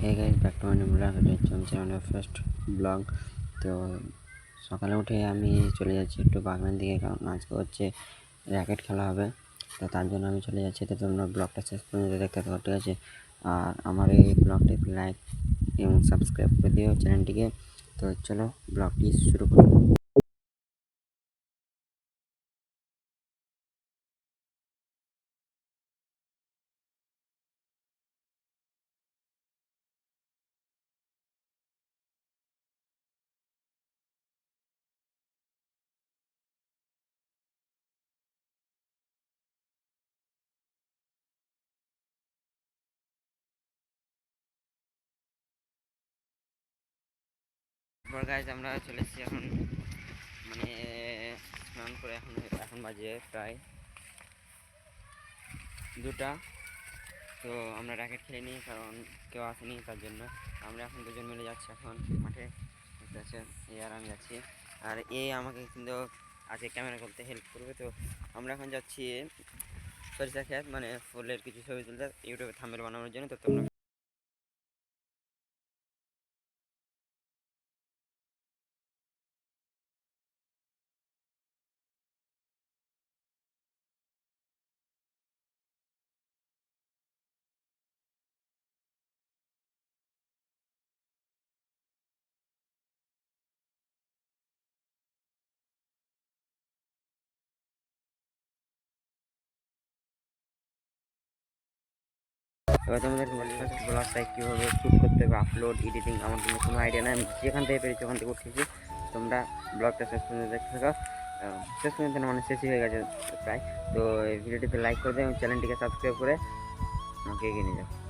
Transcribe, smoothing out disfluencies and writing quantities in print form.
Hey guys, back to my new blog. এটা হচ্ছে আমার চ্যানেলের ফার্স্ট ব্লগ। তো সকালে উঠে আমি চলে যাচ্ছি একটু বাগানের দিকে, কারণ আজকে হচ্ছে র্যাকেট খেলা হবে। তো তার জন্য আমি চলে যাচ্ছি। তো তোমরা ব্লগটা শেষ পর্যন্ত দেখতে থাকো, ঠিক আছে? আর আমার এই ব্লগটিকে লাইক এবং সাবস্ক্রাইব করে দিও চ্যানেলটিকে। তো চলো ব্লগটি শুরু করি। গাইজ, আমরা চলে এসেছি এখন, মানে স্নান করে এখন বাজে প্রায় 2টা। তো আমরা র্যাকেট খেলে নিই, কারণ কেউ আসেনি, তার জন্য আমরা এখন দুজন মিলে যাচ্ছি এখন মাঠে। ঠিক আছে, আর আমি যাচ্ছি, আর আমাকে কিন্তু আজকে ক্যামেরা করতে হেল্প করবে। তো আমরা এখন যাচ্ছি সরিষা ক্ষেত, মানে ফুলের কিছু ছবি তুলতে, ইউটিউবে থাম্বনেল বানানোর জন্য। তো তোমরা এবার তোমাদেরকে বলি ফার্স্ট ব্লগটা কীভাবে শ্যুট করতে হবে, আপলোড, এডিটিং আমার কিন্তু কোনো আইডিয়া নেই। আমি যেখান থেকে পেরেছি ওখান থেকে উঠেছি। তোমরা ব্লগটা শেষ পর্যন্ত দেখতে থাকো। শেষ পর্যন্ত মানে শেষই হয়ে গেছে প্রায়। তো এই ভিডিওটিতে লাইক করে দেয় এবং চ্যানেলটিকে সাবস্ক্রাইব করে আমাকে এগিয়ে নিয়ে যাও।